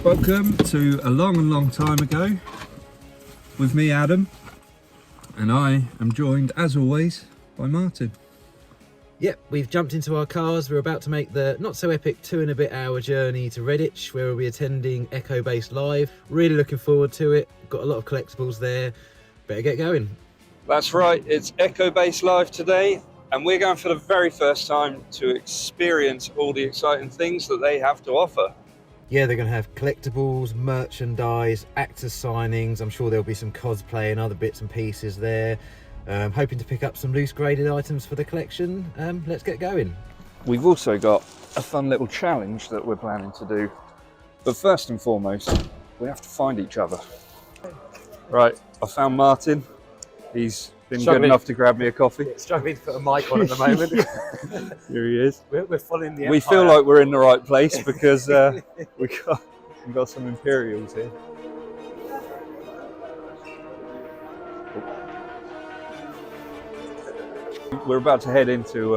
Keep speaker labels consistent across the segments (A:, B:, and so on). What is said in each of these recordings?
A: Welcome to a long time ago with me, Adam, and I am joined as always by Martin.
B: Yep, we've jumped into our cars. We're about to make the not so epic 2.5 hour journey to Redditch, where we'll be attending Echobase Live. Really looking forward to it. Got a lot of collectibles there. Better get going.
A: That's right, it's Echobase Live today, and we're going for the very first time to experience all the exciting things that they have to offer.
B: Yeah, they're going to have collectibles, merchandise, actors signings. I'm sure there'll be some cosplay and other bits and pieces there. Hoping to pick up some loose graded items for the collection. Let's get going.
A: We've also got a fun little challenge that we're planning to do. But first and foremost, we have to find each other. Right, I found Martin. He's been good enough to grab me a coffee.
B: Struggling to put a mic on at the moment.
A: Here he is.
B: We're following the empire.
A: We feel like we're in the right place because we've got some Imperials here. We're about to head into,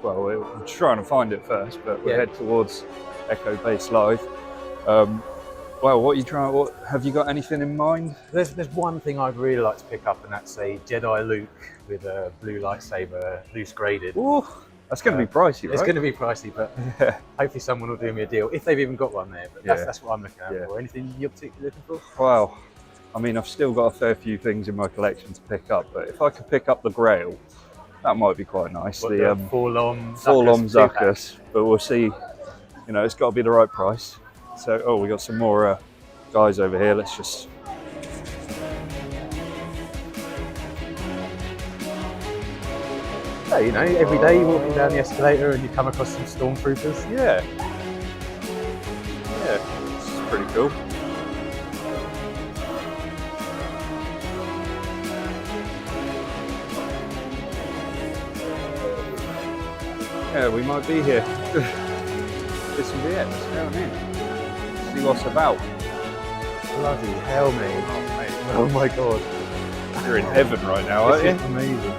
A: well, we're trying to find it first, but we'll head towards Echobase Live. Well, what have you got anything in mind?
C: There's one thing I'd really like to pick up, and that's a Jedi Luke with a blue lightsaber, loose graded.
A: Ooh, that's going to be pricey, right?
C: It's going to be pricey, but hopefully someone will do me a deal, if they've even got one there. But that's what I'm looking out for. Anything you're particularly looking for?
A: Well, I mean, I've still got a fair few things in my collection to pick up, but if I could pick up the Grail, that might be quite nice.
C: What,
A: the
C: Forlom
A: Zuckuss, but we'll see. You know, it's got to be the right price. So, we got some more guys over here. Let's just.
C: So, you know, every day you're walking down the escalator and you come across some stormtroopers.
A: Yeah. Yeah, this is pretty cool. Yeah, we might be here. This will be it. Let's go in. See what's about.
C: Bloody hell, mate.
A: Oh, mate.
C: Oh my god.
A: You're in heaven right now, aren't you?
C: This is amazing.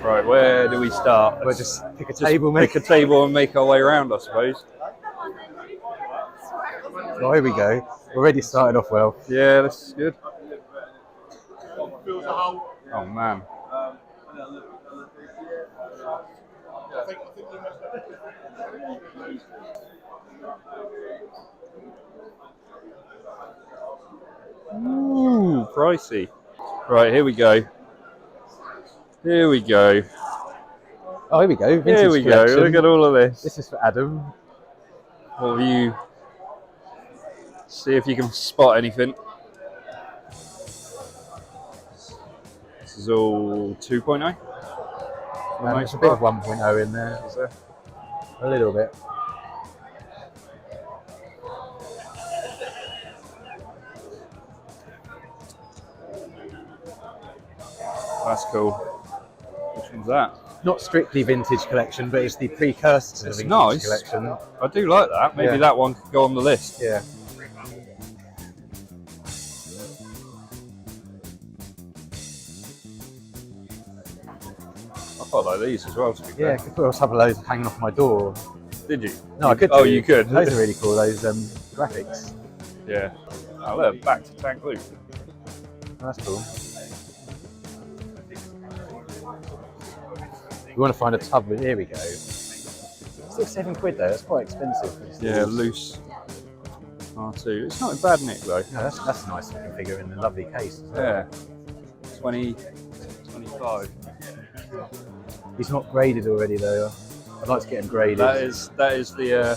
A: Right, where do we start?
C: We'll just pick a table, mate.
A: Pick a table and make our way around, I suppose.
C: Oh, here we go. We're already started off well.
A: Yeah, this is good. Oh man. Ooh, pricey. Right, here we go. Here we go.
C: Oh, here we go. Vintage
A: Here we
C: collection.
A: go. Look at all of this.
C: This is for Adam.
A: What have you? See if you can spot anything. This is all 2.0.
C: There's a bit of 1.0 in there.
A: Is there?
C: A little bit.
A: That's cool. Which one's that?
C: Not strictly vintage collection, but it's the precursor to the
A: It's
C: vintage
A: nice.
C: collection.
A: I do like that. Maybe that one could go on the list.
C: Yeah.
A: I quite like these as well, to be fair.
C: Yeah, I could put a couple of those hanging off my door.
A: Did you?
C: No, I could.
A: Oh,
C: do.
A: you could.
C: Those are really cool. Those graphics.
A: Yeah. Oh, look, back to Tank Luke.
C: That's cool. You want to find a tub with? Here we go. Still £7 though. That's quite expensive.
A: Yeah, loose R2. It's not in bad nick though.
C: No, that's a nice looking figure in a lovely case.
A: Yeah. 20, 25.
C: He's not graded already though. I'd like to get him graded.
A: That is the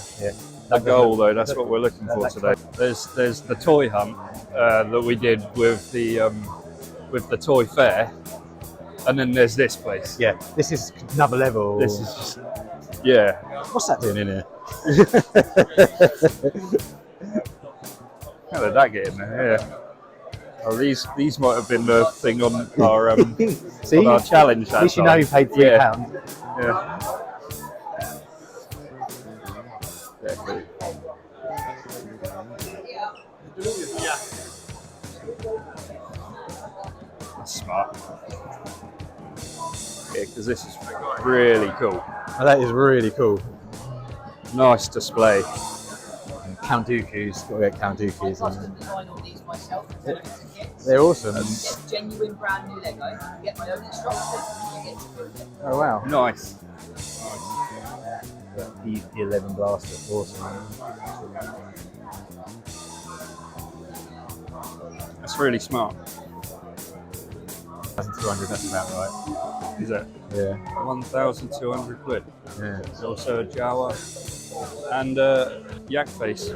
C: That
A: goal though. That's what we're looking for today. There's the toy hunt that we did with the toy fair, and then there's this place.
C: Yeah, this is another level.
A: This is just yeah.
C: What's that doing in here?
A: How did that get in there? Yeah. Oh, these might have been the thing on our
C: See?
A: on our challenge.
C: At least you know you paid £3.
A: Yeah. That's smart. here because this is really cool.
C: Oh, that is really cool.
A: Nice display.
C: Count Dooku's, got to get Count Dooku's.
D: Design all these myself and deliver tickets.
C: They're awesome.
D: It's genuine brand new Lego. I get my own instructions and you get to prove it.
C: Oh wow.
A: Nice.
C: The 11 blaster, awesome.
A: That's really smart.
C: 1,200, that's about right.
A: Is it?
C: Yeah.
A: 1,200 quid.
C: Yeah.
A: There's also a Jawa and yak face.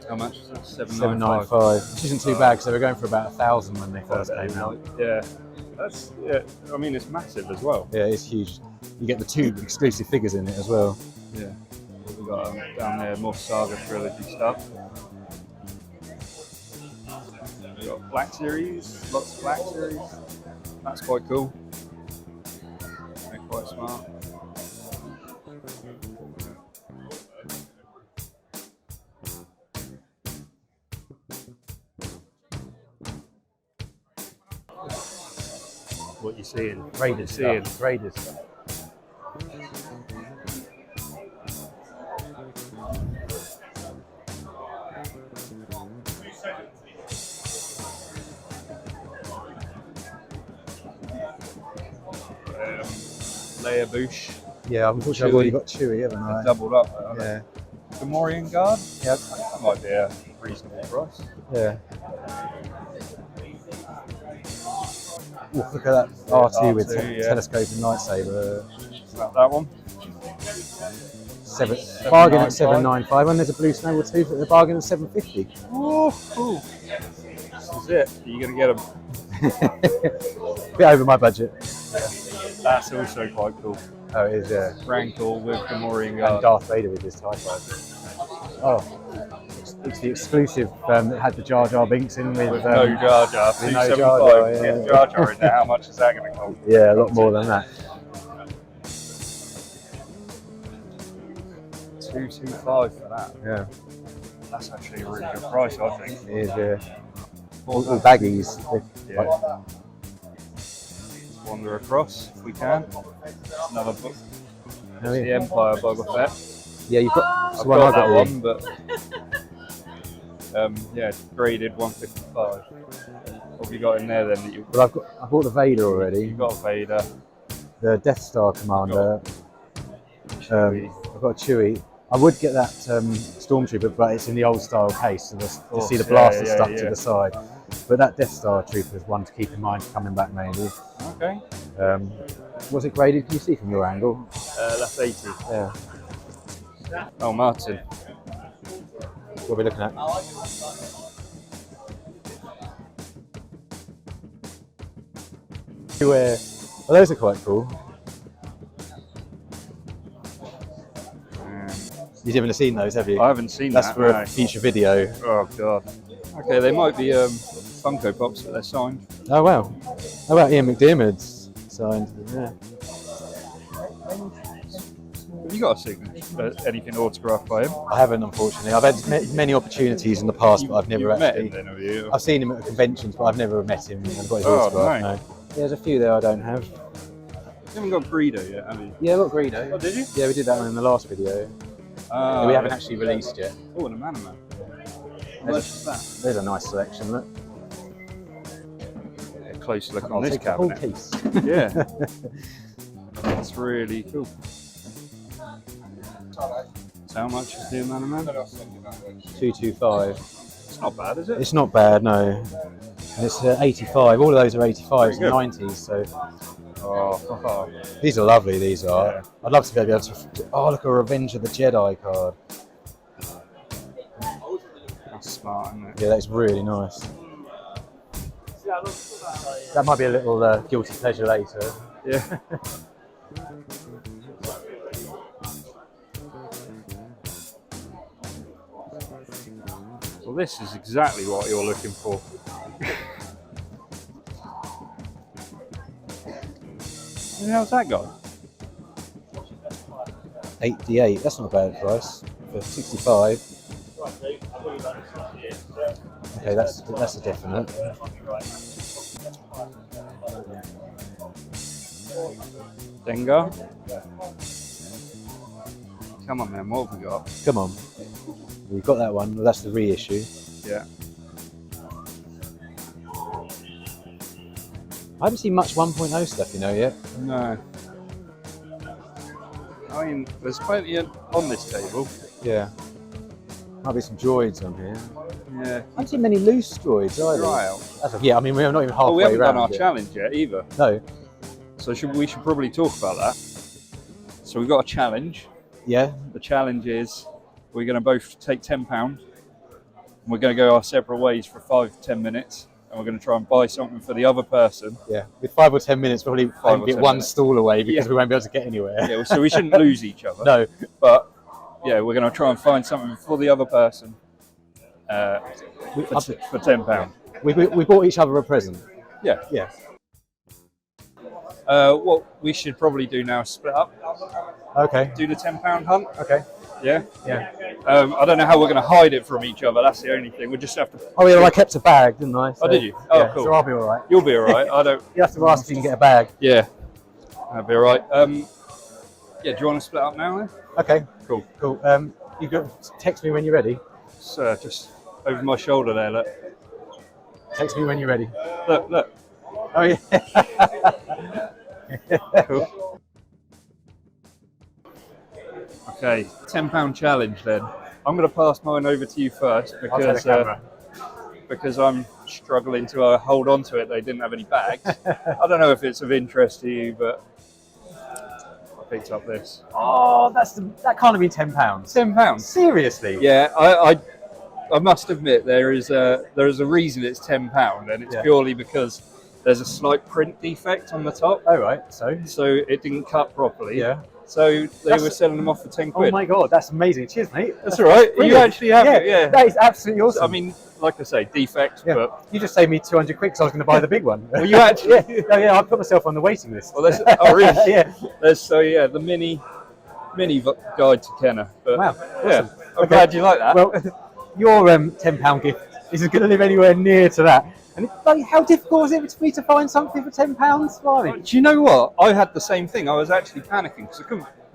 A: How much?
C: 795. Which isn't too bad because they were going for about 1,000 when they first came out.
A: Yeah. That's, yeah. I mean, it's massive as well.
C: Yeah, it's huge. You get the 2 exclusive figures in it as well.
A: Yeah. We've got down there more Saga Trilogy stuff. We've got Black Series, lots of Black Series. That's quite cool. They're quite smart. What you seeing?
C: Raiders
A: Seeing.
C: stuff. Raiders stuff.
A: Leia Bouche.
C: Yeah, unfortunately I've already got Chewie, haven't I?
A: Doubled up.
C: Yeah.
A: Gamorrean Guard.
C: Yep.
A: That might be a reasonable price.
C: Yeah. Ooh, look at that R2 with
A: R2, yeah.
C: telescoping lightsaber.
A: That one.
C: Bargain at 795, and there's a blue Snowball too for the bargain at 750.
A: Ooh, ooh. This is it. You're gonna get them.
C: Bit over my budget.
A: That's also quite cool.
C: Oh, it is, yeah.
A: Rancor with Gamorrean
C: And
A: Guard.
C: Darth Vader with his TIE fighter. Oh, it's the exclusive that had the Jar Jar Binks in with
A: no Jar Jar.
C: with no Jar
A: 275.
C: Jar, yeah.
A: Get Jar Jar in there. How much is that going to cost?
C: Yeah, a lot more than that.
A: 225 for that.
C: Yeah,
A: That's actually a really good price, I think.
C: it is, yeah. All baggies.
A: Yeah. Wander across if we can. Another book.
C: Oh,
A: The
C: yeah.
A: Empire Boba Fett.
C: Yeah, you've got
A: I've
C: the one
A: got
C: I
A: that
C: got
A: one, but yeah, graded 155. What have you got in there then? That you,
C: Well, I bought the Vader already.
A: you've got Vader.
C: The Death Star Commander. I've got a Chewie. I would get that Stormtrooper, but it's in the old style case, so you see the blaster stuck to the side. But that Death Star Trooper is one to keep in mind coming back maybe.
A: Okay.
C: Was it graded? Can you see from your angle?
A: That's 80.
C: Yeah.
A: Oh, Martin.
C: What are we looking at? Well, those are quite cool. You've never seen those, have you?
A: I haven't seen
C: That's
A: that.
C: for
A: no.
C: a future video.
A: Oh, God. Okay, they might be Funko Pops, but they're signed.
C: Oh wow! How about Ian McDiarmid's signed? Yeah.
A: Have you got a signature? Anything autographed by him?
C: I haven't, unfortunately. I've had many opportunities in the past, but I've never
A: You've
C: actually.
A: met him then, have you?
C: I've seen him at conventions, but I've never met him and got his
A: Oh,
C: autograph.
A: no.
C: No. There's a few there I don't have.
A: You haven't got Greedo yet, have you?
C: Yeah, I got Greedo.
A: Oh, did you?
C: Yeah, we did that one in the last video. We haven't actually released yet.
A: Oh, and a Man. How much is that?
C: There's a nice selection. Look.
A: A close look
C: I'll
A: on this
C: take the whole
A: cabinet.
C: case.
A: Yeah. That's really cool. So how much is the Man?
C: 225.
A: It's not bad, is it?
C: It's not bad, no. And it's 85. All of those are 85s
A: Very
C: and
A: good.
C: 90s. So
A: Oh,
C: these are lovely. These are.
A: Yeah.
C: I'd love to be able to. Oh, look, a Revenge of the Jedi card.
A: that's smart, isn't it?
C: Yeah, that's really nice. That might be a little guilty pleasure later.
A: Yeah. Well, this is exactly what you're looking for. And how's that gone?
C: 88. That's not a bad price for 65. Okay, that's a definite.
A: Dengar. Come on, man. What have we got?
C: Come on. We've got that one. Well, that's the reissue.
A: Yeah.
C: I haven't seen much 1.0 stuff, you know, yet.
A: No. I mean, there's plenty on this table.
C: Yeah. Might be some droids on here.
A: Yeah.
C: I haven't seen many loose droids either.
A: Right.
C: Yeah, I mean, we're not even halfway
A: Oh, we haven't
C: around
A: done our
C: yet.
A: challenge yet either.
C: No.
A: So we should probably talk about that. So we've got a challenge.
C: Yeah.
A: The challenge is we're going to both take £10 and we're going to go our separate ways for 5 to 10 minutes and we're going to try and buy something for the other person.
C: Yeah. With 5 or 10 minutes, probably
A: 5 or
C: get
A: 10
C: one
A: minutes.
C: stall away because
A: Yeah.
C: we won't be able to get anywhere.
A: Yeah, so we shouldn't lose each other.
C: No.
A: But yeah, we're going to try and find something for the other person for £10.
C: We bought each other a present.
A: Yeah.
C: Yeah.
A: What we should probably do now is split up,
C: Okay.
A: do the £10 hunt.
C: Okay.
A: Yeah.
C: Yeah.
A: I don't know how we're going to hide it from each other. That's the only thing. We just have to.
C: Oh yeah, well, I kept a bag, didn't I?
A: Oh, did you? Oh,
C: yeah,
A: cool.
C: So I'll be all right.
A: You'll be all right. I don't.
C: You have to ask if you can get a bag.
A: Yeah. That'll be all right. Yeah. Do you want to split up now then?
C: Okay.
A: Cool.
C: Cool. You can text me when you're ready.
A: So just over my shoulder there. Look.
C: Text me when you're ready.
A: Look. Look.
C: Oh yeah.
A: Cool. Okay. £10 challenge then. I'm going to pass mine over to you first
C: I'll take the camera.
A: because I'm struggling to hold on to it. They didn't have any bags. I don't know if it's of interest to you, but I picked up this.
C: Oh, that can't have been £10.
A: £10.
C: Seriously?
A: Yeah, I must admit there is a reason it's £10, and it's
C: Yeah.
A: purely because there's a slight print defect on the top,
C: Oh right. So.
A: so it didn't cut properly.
C: Yeah.
A: So they were selling them off for 10
C: Oh
A: quid.
C: my god, that's amazing. Cheers, mate.
A: That's all right. You
C: Brilliant.
A: actually have it, yeah.
C: That is absolutely awesome.
A: I mean, like I say, defect,
C: yeah.
A: but
C: You just saved me 200 quid because I was going to buy the big one.
A: well, you actually.
C: yeah. Oh, yeah, I put myself on the waiting list.
A: Well, there's, oh really?
C: yeah.
A: There's the mini guide to Kenner. But,
C: Wow.
A: Yeah,
C: Awesome.
A: I'm
C: Okay.
A: glad you like that.
C: Well, your £10 gift isn't going to live anywhere near to that. And like, how difficult was it for me to find something for £10? Blimey.
A: Do you know what? I had the same thing. I was actually panicking because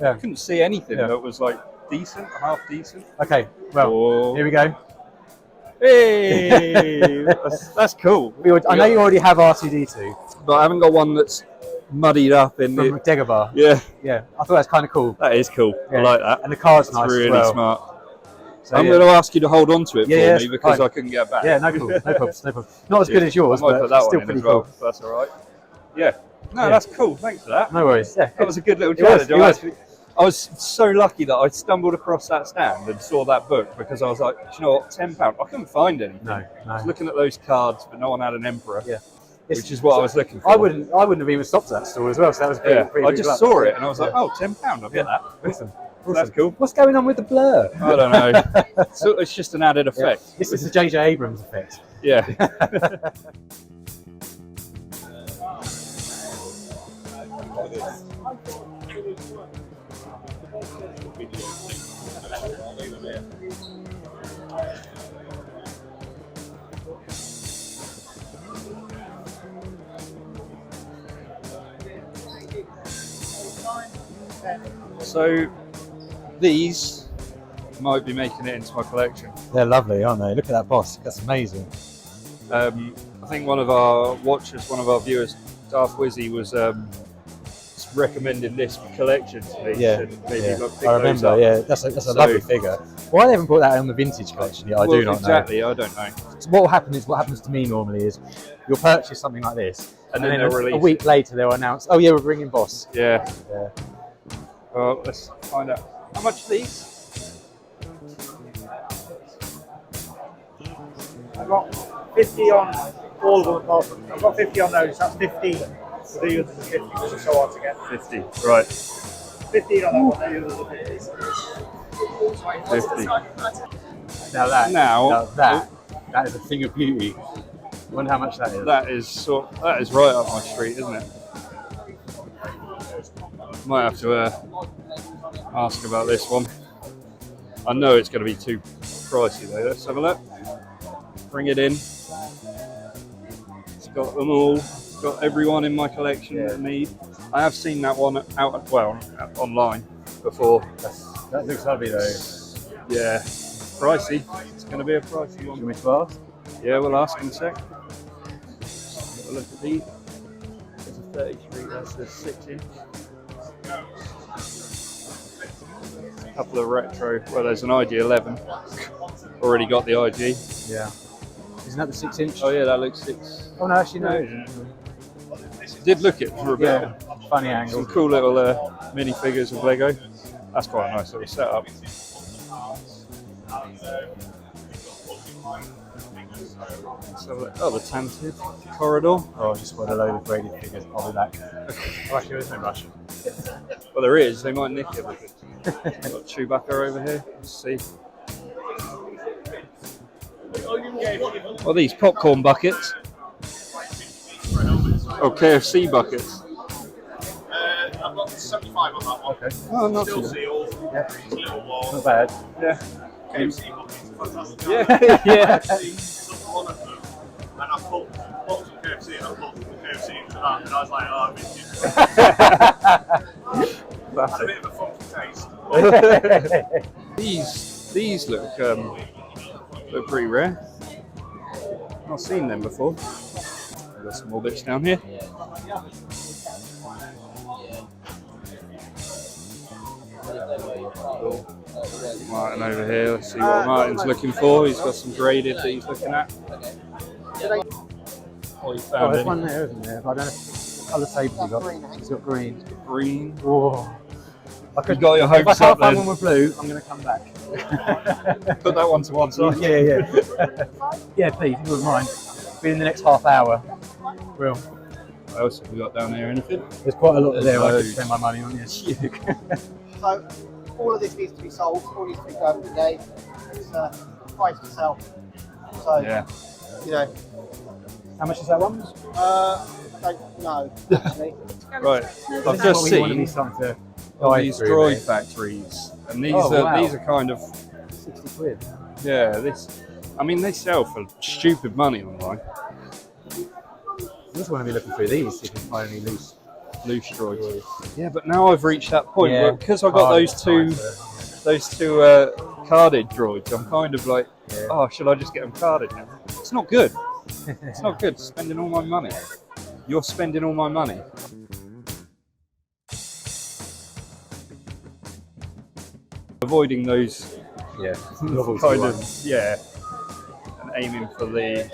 A: I couldn't see anything
C: Yeah.
A: that was like decent, half decent.
C: Okay, well,
A: Oh.
C: here we go.
A: Hey, that's cool.
C: I know you already have R2D2
A: But I haven't got one that's muddied up in
C: from
A: the.
C: Dagobah.
A: Yeah,
C: Yeah, I thought that's kind of cool.
A: that is cool. I
C: Yeah.
A: like that.
C: And the card's
A: It's
C: nice
A: really
C: as well.
A: smart.
C: So,
A: I'm
C: yeah.
A: going to ask you to hold on to it
C: Yeah,
A: for me
C: yeah,
A: because
C: fine.
A: I couldn't get back.
C: Yeah, no problems, no problems, no problems. Not as good as yours,
A: I might
C: but
A: put that
C: still
A: one in
C: pretty
A: as well.
C: cool.
A: That's all right. Yeah. No,
C: Yeah.
A: that's cool. Thanks for that.
C: No worries. Yeah,
A: That was a good little
C: It was,
A: challenge.
C: it was.
A: I was so lucky that I stumbled across that stand and saw that book because I was like, do you know what, £10. I couldn't find anything.
C: No,
A: I was
C: no.
A: looking at those cards, but no one had an emperor,
C: Yeah.
A: which is what I was looking for.
C: I wouldn't have even stopped at that store as well. So that was pretty.
A: Yeah,
C: pretty
A: I
C: big
A: just
C: luck.
A: saw it and I was like,
C: Yeah.
A: oh, £10. I'll get that.
C: Awesome.
A: That's cool.
C: What's going on with the blur?
A: I don't know. So it's just an added
C: Yeah.
A: effect.
C: This is the J.J. Abrams effect.
A: Yeah. So these might be making it into my collection.
C: They're lovely, aren't they? Look at that boss. That's amazing.
A: I think one of our watchers, one of our viewers, Darth Wizzy, was recommended this collection to me.
C: Yeah,
A: Said maybe
C: yeah.
A: like pick
C: I
A: those
C: remember.
A: up.
C: Yeah, that's a
A: So-
C: lovely figure. Why they haven't put that on the vintage collection yet, I
A: Well,
C: do not
A: exactly, I don't know.
C: know. So what happens to me normally is you'll purchase something like this,
A: And
C: and
A: then
C: then
A: they'll
C: a
A: release
C: week later they'll announce, oh yeah, we're bringing Boss.
A: Yeah.
C: Yeah.
A: Well, let's find out. How much are these?
E: I've got 50 on all of them apart from, I've got 50 on those, that's 15. So the others are 50 because it's so hard to get.
A: 50. Right.
E: 15 on that one, the others are 50.
A: 50.
C: Now that,
A: Now-
C: that is a thing of beauty. I wonder how much that is.
A: That is right up my street, isn't it? Might have to ask about this one. I know it's going to be too pricey though. Let's have a look. bring it in. It's got them all. It's got everyone in my collection that I need. I have seen that one online before.
C: That looks lovely though.
A: Yeah, pricey. It's going to be a pricey
C: Do you
A: one.
C: want me to ask?
A: Yeah, we'll ask in a sec. Have a look at these. There's a 33, that's the 6-inch. A couple of retro, well there's an IG11. Already got the IG.
C: Yeah. Isn't that the 6-inch?
A: Oh yeah, that looks 6.
C: Oh no, actually no.
A: Did look it for a bit.
C: Yeah. Funny angle.
A: Some cool little mini figures of Lego. That's quite a nice little setup. So, oh, the Tanted Corridor.
C: Oh, I just bought a load of graded figures. I'll be back. Oh, actually, there's no rush.
A: Well, there is. They might nick everything. Got Chewbacca over here. Let's see. Well, these popcorn buckets. Oh, KFC buckets.
F: I've got 75 on that one.
C: Okay.
A: Oh, not
F: Still
A: too bad.
F: sealed.
C: Yeah.
F: Little wall.
C: Not bad.
A: Yeah.
F: KFC buckets, fantastic.
A: Yeah, yeah.
F: Some one of them, and I put box of KFC and I put the KFC into that, and I was like, oh, I missed it.
A: That's
F: Had a
A: it.
F: bit of a funky taste.
A: These look pretty rare. Not seen them before. Got some more bits down here. Cool. Martin over here. Let's see what Martin's looking for. He's got some graded that he's looking at. What you
C: Oh,
A: found?
C: there's
A: Any?
C: one there, isn't there? But I don't know what colour tape you got. It's got green.
A: Green.
C: Whoa. I
A: You got your
C: if I
A: hopes
C: can't
A: up
C: find
A: then.
C: one with blue, I'm going to come back.
A: Put that one to one side.
C: Yeah. Yeah, please, if you wouldn't mind. Be in the next half hour. Real.
A: What else have we got down here? Anything?
C: There's quite a lot there I could
A: Loads.
C: spend my money on. Yes.
G: So all of this needs to be sold, all needs to be done today. It's price to sell. So,
A: Yeah.
G: you know,
C: How much is that one?
G: don't know, actually.
A: Right. I've
C: This is
A: just
C: what we want to be
A: seen
C: something to
A: all
C: dive
A: these
C: through,
A: droid
C: mate.
A: factories, and these
C: Oh,
A: are
C: wow.
A: these are kind of
C: 60 quid.
A: yeah. I mean, they sell for stupid money online.
C: I just want to be looking through these, see if we can find any loose.
A: Loose droids. Yeah, but now I've reached that point
C: Yeah.
A: where because I've got
C: Hard
A: those two carded droids, I'm kind of like,
C: Yeah.
A: oh, should I just get them carded now? It's not good. It's not good. Spending all my money. You're spending all my money. Avoiding those
C: Yeah.
A: kind of and aiming for the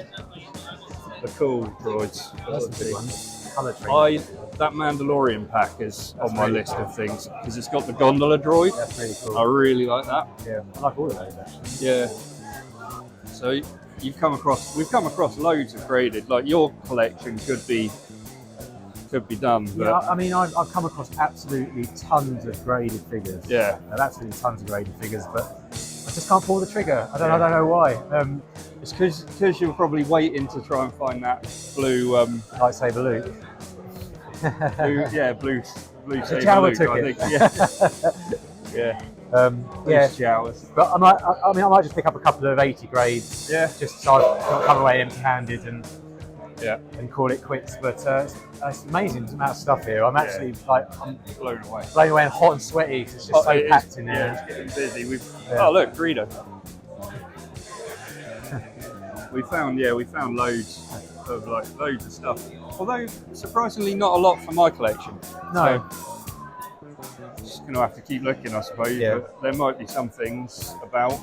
A: cool droids.
C: That's a good one. Colour train.
A: That Mandalorian pack is on my list of things because it's got the gondola droid.
C: That's really cool.
A: I really like that.
C: Yeah, I like all of those actually.
A: Yeah. So we've come across loads of graded. Like your collection could be done, but
C: Yeah, I mean, I've come across absolutely tons of graded figures.
A: yeah.
C: Absolutely tons of graded figures, but I just can't pull the trigger. I don't know why.
A: It's because you're probably waiting to try and find that blue,
C: Lightsaber Luke.
A: blue saber
C: Jawa
A: Luke,
C: took
A: I
C: it.
A: think. Yeah,
C: Yeah,
A: Jawas.
C: but I might just pick up a couple of 80 grades.
A: Yeah.
C: Just so I don't come away empty-handed and
A: Yeah,
C: call it quits. But it's amazing the amount of stuff here. I'm actually I'm
A: blown away.
C: blown away and hot and sweaty. 'Cause it's just so
A: it is-
C: packed in there.
A: Yeah, it's getting busy.
C: Yeah.
A: Oh look, Greedo. we found loads of stuff. Although surprisingly not a lot for my collection.
C: No.
A: So, just gonna have to keep looking, I suppose.
C: Yeah.
A: But there might be some things about.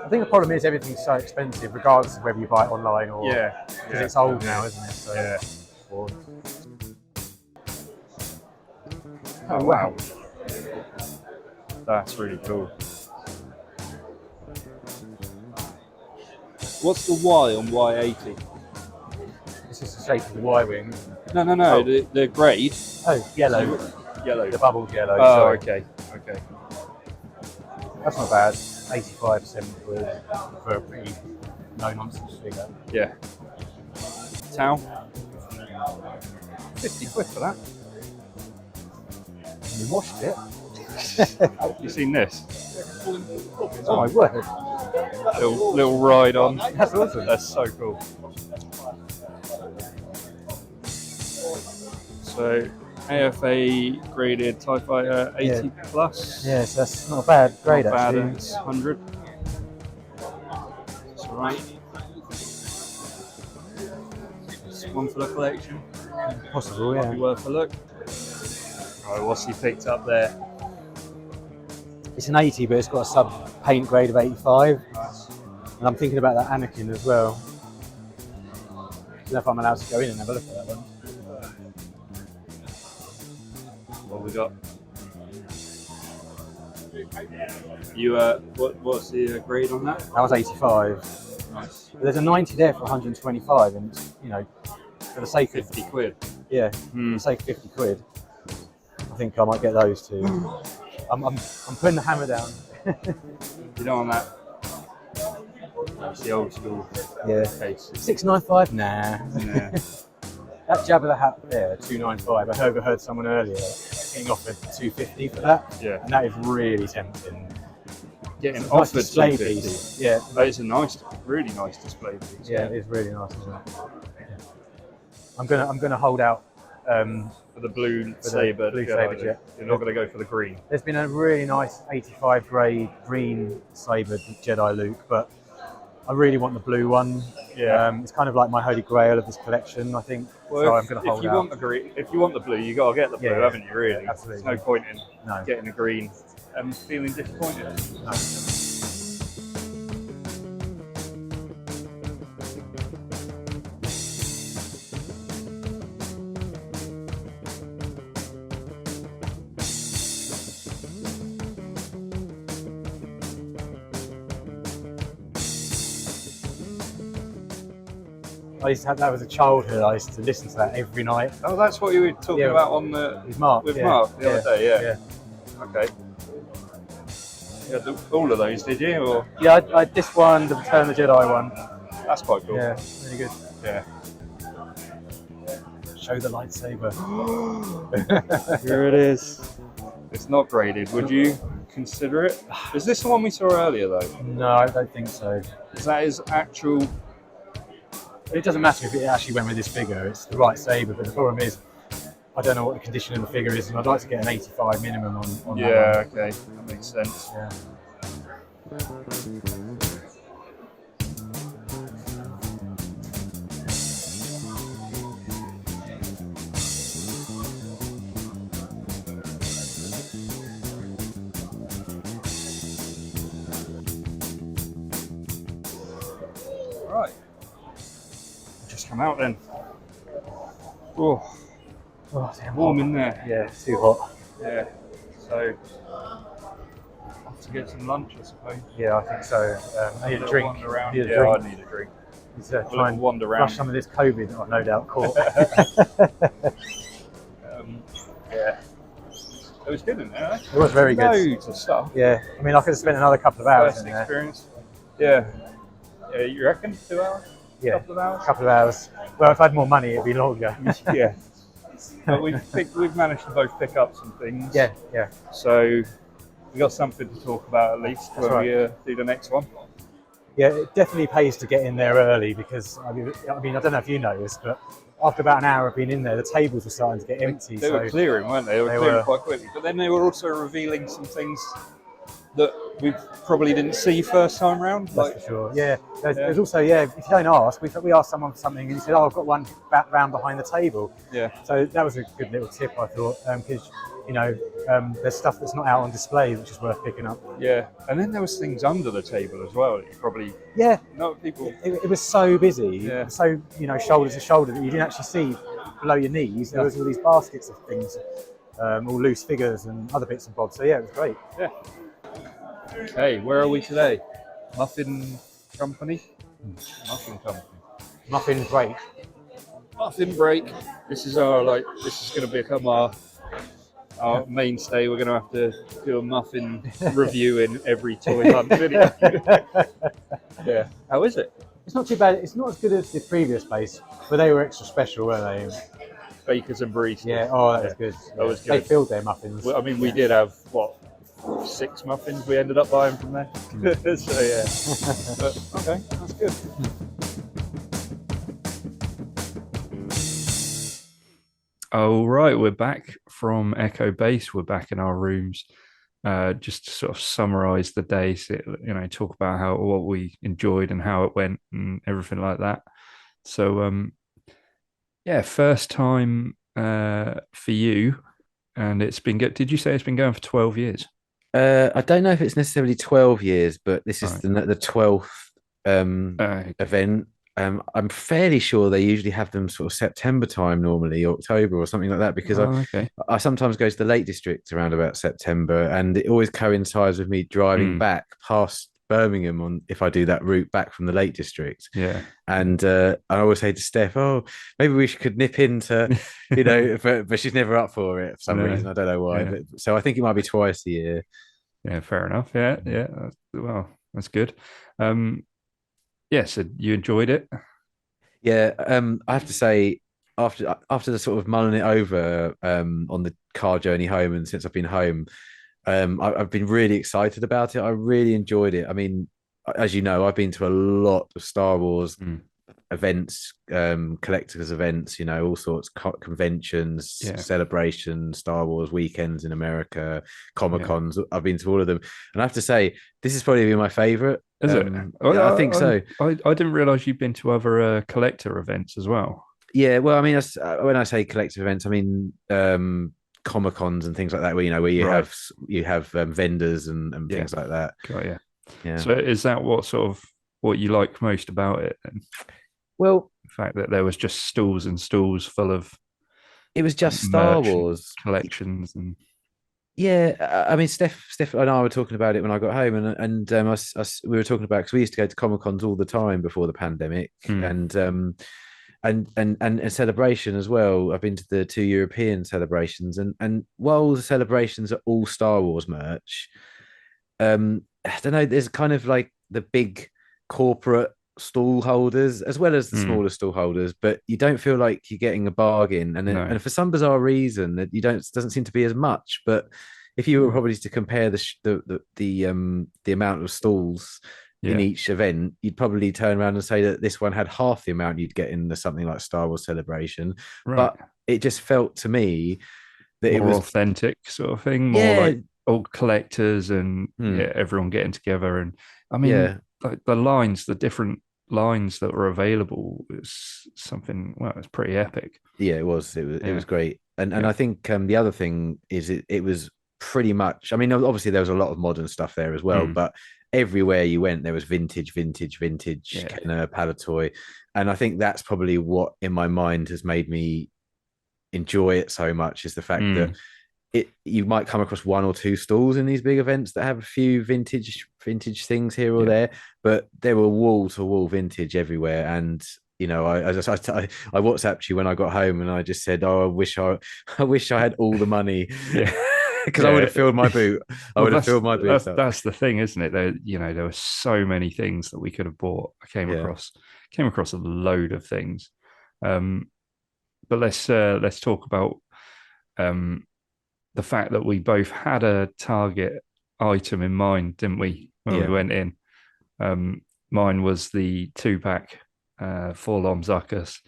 C: I think the problem is everything's so expensive, regardless of whether you buy it online or because it's old now, isn't it? So,
A: Yeah.
C: or-
A: Oh wow. That's really cool. What's the Y on Y80?
C: It's just the shape of the Y-wing.
A: No,
C: Oh.
A: the grade.
C: Oh, yellow.
A: Yellow.
C: The bubbled yellow.
A: Oh,
C: sorry.
A: okay.
C: That's not bad. 85 quid for a pretty no-nonsense figure.
A: Yeah. Tau. 50 quid for that.
C: You washed it.
A: You seen this?
C: Oh my word.
A: little ride on.
C: That's awesome.
A: That's so cool. So AFA graded TIE Fighter 80 plus.
C: Yeah, so that's not a bad grade
A: Not bad,
C: actually.
A: it's 100. That's alright. It's one for the collection.
C: Possible,
A: Might
C: yeah.
A: be worth a look. Right, what's he picked up there?
C: It's an 80, but it's got a sub paint grade of 85.
A: Nice.
C: And I'm thinking about that Anakin as well. I don't know if I'm allowed to go in and have a look at that one.
A: What we got? You what's the grade on that?
C: That was 85.
A: Nice.
C: But there's a 90 there for 125, and it's, you know, for the sake of
A: 50 quid.
C: yeah, for the sake of 50 quid, I think I might get those two. I'm putting the hammer down.
A: You don't want that. That's the old school
C: Yeah.
A: case.
C: 695? Nah.
A: Yeah.
C: That Jabba the Hutt there, 295. I overheard someone earlier getting offered 250 for that,
A: Yeah.
C: and that is really tempting.
A: Getting
C: It's a nice
A: offered
C: display
A: 250.
C: piece. Yeah,
A: That is a nice, really nice display piece.
C: yeah, it is really nice, isn't it? I'm gonna hold out.
A: For the blue
C: the
A: saber.
C: blue
A: Jedi
C: saber
A: look.
C: jet.
A: You're not going to go for the green.
C: There's been a really nice 85 grade green saber Jedi Luke, but I really want the blue one.
A: Yeah.
C: It's kind of like my holy grail of this collection, I think.
A: Well,
C: so
A: if,
C: I'm going to
A: if
C: hold
A: you
C: out.
A: want the green, if you want the blue, you got to get the blue,
C: Yeah,
A: haven't you? Really?
C: absolutely.
A: There's no point in
C: No.
A: getting the green and feeling disappointed.
C: I used to have that as a childhood. I used to listen to that every night.
A: Oh, that's what you were talking
C: Yeah.
A: about on the
C: With Mark.
A: with
C: yeah.
A: Mark the other day.
C: Yeah.
A: Okay. Yeah, all of those, did you? Or
C: Yeah, I this one, the Return of the Jedi one.
A: that's quite cool.
C: Yeah, really good.
A: Yeah.
C: Show the lightsaber.
A: Here it is. It's not graded. Would you consider it? Is this the one we saw earlier though?
C: No, I don't think so.
A: Is that his actual?
C: It doesn't matter if it actually went with this figure. It's the right saber, but the problem is, I don't know what the condition of the figure is, and I'd like to get an 85 minimum on
A: Yeah.
C: that
A: Okay. That makes sense.
C: one.
A: Right. Just come out then. Oh,
C: Oh, damn.
A: warm in there.
C: Yeah, it's too hot.
A: Yeah. So off to get some lunch, I suppose.
C: Yeah, I think so. I need a
A: Little
C: drink.
A: wander around.
C: Need a
A: Yeah,
C: drink.
A: I need a drink.
C: Need to
A: A
C: try and
A: little wander
C: brush
A: around.
C: some of this COVID that I've no doubt caught.
A: Yeah. It was good in there. Eh?
C: It was very good.
A: Loads of stuff.
C: Yeah, I mean, I could have spent another couple of hours
A: First
C: in there.
A: experience. Yeah. Yeah, you reckon 2 hours?
C: Yeah,
A: Couple of hours?
C: a couple of hours. Well, if I had more money, it'd be longer.
A: Yeah. But we've managed to both pick up some things.
C: Yeah, yeah.
A: So we got something to talk about at least when
C: right.
A: we do the next one.
C: Yeah, it definitely pays to get in there early because, I mean, I don't know if you noticed, but after about an hour of being in there, the tables were starting to get empty.
A: They were clearing, weren't they? They were
C: They
A: clearing
C: were.
A: quite quickly. But then they were also revealing some things that we probably didn't see first time round.
C: That's for sure. Yeah, there's also, if you don't ask, we asked someone for something and he said, oh, I've got one back round behind the table.
A: Yeah.
C: So that was a good little tip, I thought, because, there's stuff that's not out on display which is worth picking up.
A: Yeah. And then there was things under the table as well that you probably
C: Yeah,
A: know people.
C: it was so busy,
A: Yeah.
C: so, shoulder to shoulder that you didn't actually see below your knees. There was all these baskets of things, all loose figures and other bits and bobs. So yeah, it was great.
A: Yeah. Okay, where are we today? Muffin Company? Muffin Company.
C: Muffin break.
A: Muffin break. This is this is going to become our mainstay. We're going to have to do a muffin review in every Toy Hunt video. Yeah. How is it?
C: It's not too bad. It's not as good as the previous place, but they were extra special, weren't they?
A: Bakers and Baristas.
C: Yeah. Oh, that was good.
A: That was
C: They
A: good.
C: filled their muffins.
A: Well, I mean, we did have, what, 6 muffins we ended up buying from there. So yeah, but, okay, that's good. All right, we're back from Echo Base. We're back in our rooms. Just to sort of summarize the day, so, talk about what we enjoyed and how it went and everything like that. So, yeah, first time for you, and it's been good. Did you say it's been going for 12 years?
B: I don't know if it's necessarily 12 years, but this is
A: Right.
B: the 12th event. I'm fairly sure they usually have them sort of September time normally, October or something like that, because
A: Okay.
B: I sometimes go to the Lake District around about September, and it always coincides with me driving
A: Mm,
B: back past Birmingham on if I do that route back from the Lake District.
A: yeah.
B: And I always say to Steph, "Oh, maybe we could nip into, but she's never up for it for some
A: No,
B: reason. I don't know why.
A: yeah.
B: But so I think it might be twice a year.
A: Yeah, fair enough. Yeah, yeah. Well, that's good. Um, yeah, so you enjoyed it?
B: Yeah, I have to say, after the sort of mulling it over on the car journey home, and since I've been home, I've been really excited about it. I really enjoyed it. I mean, as you know, I've been to a lot of Star Wars
A: Mm,
B: events, collectors events, all sorts, conventions,
A: yeah,
B: celebrations, Star Wars weekends in America, Comic
A: yeah.
B: Cons. I've been to all of them, and I have to say, this has probably been my favorite.
A: Is it?
B: Yeah, I think so.
A: I didn't realize you've been to other collector events as well.
B: Yeah, well, I mean, when I say collective events, I mean Comic Cons and things like that, where
A: Right.
B: you have vendors and
A: Yeah.
B: things like that.
A: Got yeah.
B: Yeah.
A: So is that what you like most about it? And
B: Well,
A: the fact that there was just stalls and stalls full of
B: it was just Star
A: merch and
B: Wars.
A: collections and
B: Yeah, I mean, Steph and I were talking about it when I got home, and we were talking about because we used to go to Comic Cons all the time before the pandemic,
A: Hmm.
B: and celebration as well. I've been to the 2 European celebrations, and while the celebrations are all Star Wars merch, I don't know. There's kind of like the big corporate stall holders as well as the
A: Hmm.
B: smaller stall holders, but you don't feel like you're getting a bargain.
A: No.
B: And for some bizarre reason that you don't doesn't seem to be as much. But if you were
A: Hmm.
B: probably to compare the amount of stalls in
A: Yeah.
B: each event, you'd probably turn around and say that this one had half the amount you'd get in something like Star Wars Celebration.
A: Right.
B: But it just felt to me that it
A: More
B: was,
A: authentic sort of thing, more
B: yeah,
A: like old collectors and
B: hmm,
A: yeah, everyone getting together. And I mean,
B: yeah.
A: like the different lines that were available was something, well, it's pretty epic.
B: Yeah, it was
A: Yeah.
B: great. And
A: Yeah.
B: I think the other thing is it was pretty much, I mean, obviously there was a lot of modern stuff there as well,
A: Mm.
B: but everywhere you went there was vintage
A: Yeah.
B: Kenner, Palatoy. And I think that's probably what in my mind has made me enjoy it so much, is the fact
A: Mm.
B: that you might come across one or two stalls in these big events that have a few vintage things here or
A: Yeah.
B: there, but there were wall to wall vintage everywhere. And I WhatsApped you when I got home, and I just said, "Oh, I wish I had all the money."
A: Yeah.
B: Because I would
A: Yeah.
B: have filled my boot. I
A: Well,
B: would have filled my boots up.
A: that's the thing, isn't it? There were so many things that we could have bought. I
B: Yeah,
A: came across a load of things. Um, but let's talk about um the fact that we both had a target item in mind, didn't we, when we
B: yeah.
A: went in? Mine was the 2-pack Forlom Zuckus,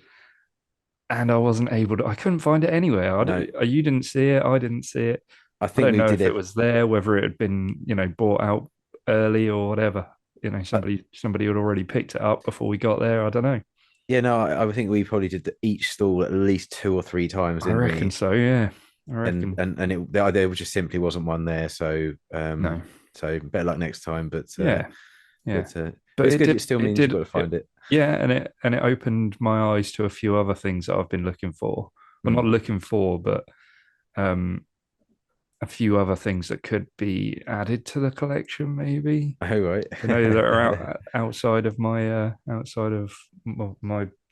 A: and I couldn't find it anywhere.
B: No,
A: You didn't see it, I didn't see it.
B: I
A: I
B: think
A: don't
B: we
A: know
B: did
A: if it
B: it.
A: was there, whether it had been, bought out early or whatever.
B: Uh,
A: Somebody had already picked it up before we got there. I don't know.
B: yeah, no, I think we probably did each stall at least 2 or 3 times,
A: I
B: didn't
A: reckon
B: we?
A: so, yeah. I
B: And
A: reckon.
B: and and it there just simply wasn't one there.
A: No.
B: So better luck next time. But
A: Yeah, yeah.
B: but
A: But
B: it's good. It still
A: it
B: means you've
A: did
B: got to find it.
A: yeah, and it opened my eyes to a few other things that I've been looking for. Well, not
B: Mm.
A: looking for, but um a few other things that could be added to the collection, maybe.
B: Oh right.
A: That are outside of my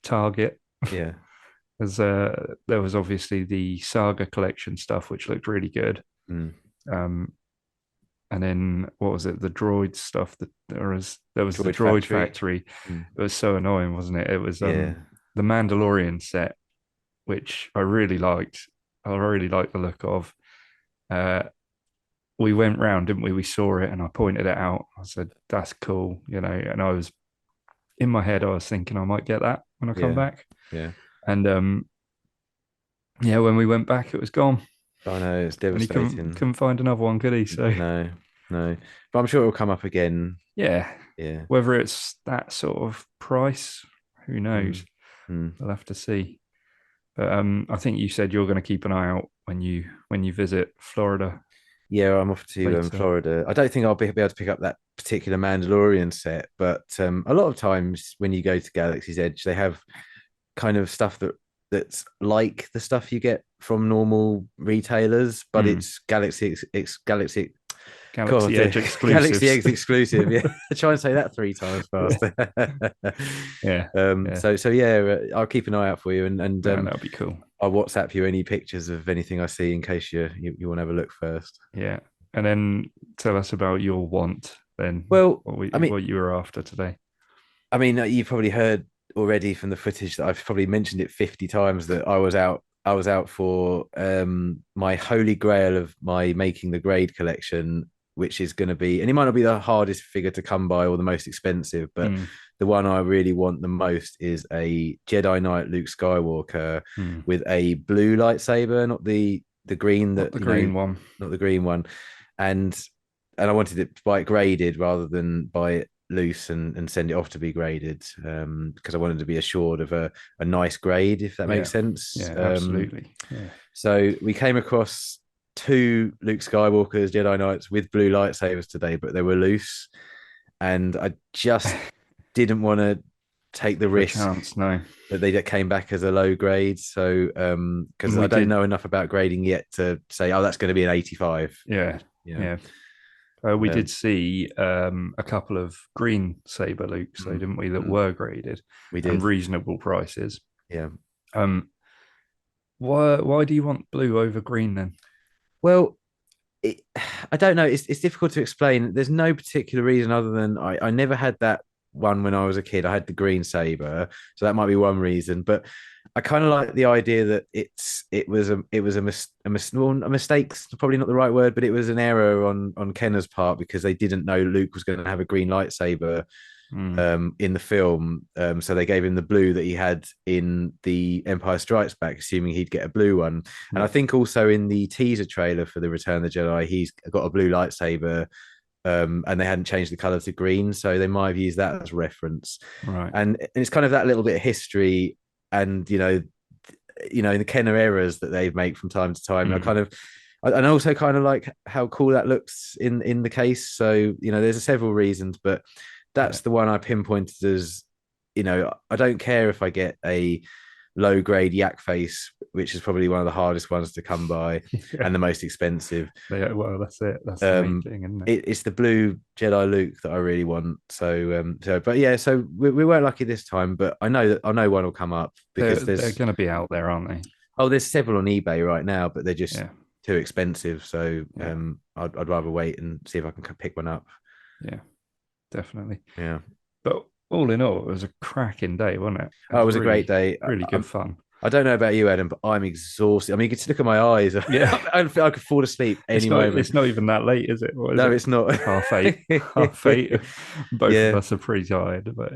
A: target.
B: Yeah.
A: As there was obviously the Saga collection stuff, which looked really good.
B: Mm.
A: Um, and then what was it? The droid stuff that there was the
B: Droid
A: droid
B: Factory.
A: factory.
B: Mm.
A: It was so annoying, wasn't it? It was
B: Yeah.
A: the Mandalorian set, which I really liked. I really liked the look of. Uh, we went round, didn't we? We saw it, and I pointed it out. I said, "That's cool," you know. And I was in my head, I was thinking I might get that when I come back.
H: Yeah.
A: And yeah, when we went back, it was gone.
H: I know, it's
A: And he
H: devastating.
A: couldn't find another one, could he? So
H: No, no. But I'm sure it'll come up again.
A: yeah,
H: Yeah.
A: whether it's that sort of price, who knows?
H: Mm.
A: We'll have to see. But I think you said you're going to keep an eye out when you visit Florida.
H: Yeah, I'm off to
A: Later.
H: Florida. I don't think I'll be able to pick up that particular Mandalorian set, but a lot of times when you go to Galaxy's Edge, they have kind of stuff that's like the stuff you get from normal retailers, but it's Galaxy
A: Galaxy
H: God,
A: Edge exclusive.
H: Galaxy Edge exclusive. Yeah, try and say that 3 times fast.
A: Yeah.
H: So yeah, I'll keep an eye out for you, and
A: That'll be cool.
H: I'll WhatsApp you any pictures of anything I see in case you want to have a look first.
A: Yeah, and then tell us about your want then.
H: Well,
A: what you were after today.
H: I mean, you've probably heard already from the footage that I've probably mentioned it 50 times that I was out for my holy grail of my Making the Grade collection, which is going to be, and it might not be the hardest figure to come by or the most expensive, but the one I really want the most is a Jedi Knight Luke Skywalker with a blue lightsaber, not the green,
A: not the green one,
H: not the green one, and I wanted it to buy it graded rather than buy it loose and send it off to be graded, because I wanted to be assured of a nice grade, if that makes sense.
A: Yeah, absolutely. Yeah.
H: So we came across 2 Luke Skywalkers Jedi Knights with blue lightsabers today, but they were loose, and I just didn't want to take the risk
A: no,
H: that they came back as a low grade. So because I don't know enough about grading yet to say, oh, that's going to be an 85.
A: Yeah. We did see a couple of green saber Lukes, though, didn't we? That were graded.
H: We did.
A: And reasonable prices.
H: Yeah.
A: Why do you want blue over green then?
H: Well, I don't know. It's difficult to explain. There's no particular reason other than I never had that one when I was a kid. I had the green saber, so that might be one reason. But I kind of like the idea that it was a mistake's probably not the right word, but it was an error on Kenner's part, because they didn't know Luke was going to have a green lightsaber in the film. So they gave him the blue that he had in the Empire Strikes Back, assuming he'd get a blue one. And I think also in the teaser trailer for the Return of the Jedi, he's got a blue lightsaber. And they hadn't changed the color to green, so they might have used that as reference.
A: Right.
H: And it's kind of that little bit of history, and in the Kenner errors that they make from time to time. And also kind of like how cool that looks in the case. So there's several reasons, but that's the one I pinpointed as. I don't care if I get a low grade yak face, which is probably one of the hardest ones to come by and the most expensive.
A: Well, that's it. That's the main thing, isn't it?
H: It's the blue Jedi Luke that I really want. So we weren't lucky this time, but I know one will come up, because
A: they're going to be out there, aren't they?
H: Oh, there's several on eBay right now, but they're just too expensive. So I'd rather wait and see if I can pick one up.
A: Yeah, definitely.
H: Yeah.
A: But all in all, it was a cracking day, wasn't it?
H: It was a great day.
A: Really good fun.
H: I don't know about you, Adam, but I'm exhausted. I mean, you can just look at my eyes.
A: Yeah.
H: I feel I could fall asleep any moment.
A: It's not even that late, is it?
H: It's not.
A: 8:30. 8:30. Both of us are pretty tired, but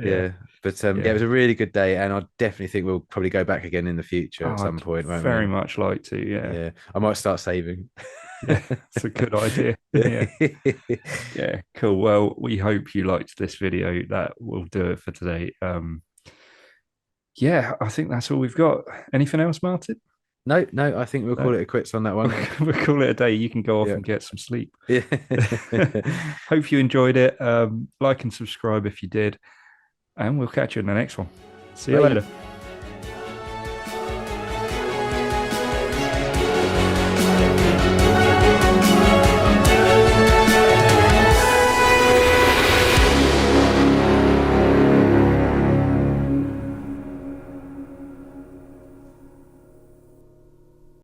H: But it was a really good day, and I definitely think we'll probably go back again in the future at some point. Won't
A: very
H: we?
A: much like to,
H: Yeah, I might start saving.
A: Yeah, it's a good idea. Yeah, cool. Well, we hope you liked this video. That will do it for today. I think that's all we've got. Anything else, Martin?
H: No, I think we'll call it a quits on that one.
A: We'll call it a day. You can go off and get some sleep.
H: Yeah.
A: Hope you enjoyed it. Like and subscribe if you did, and we'll catch you in the next one. See you later.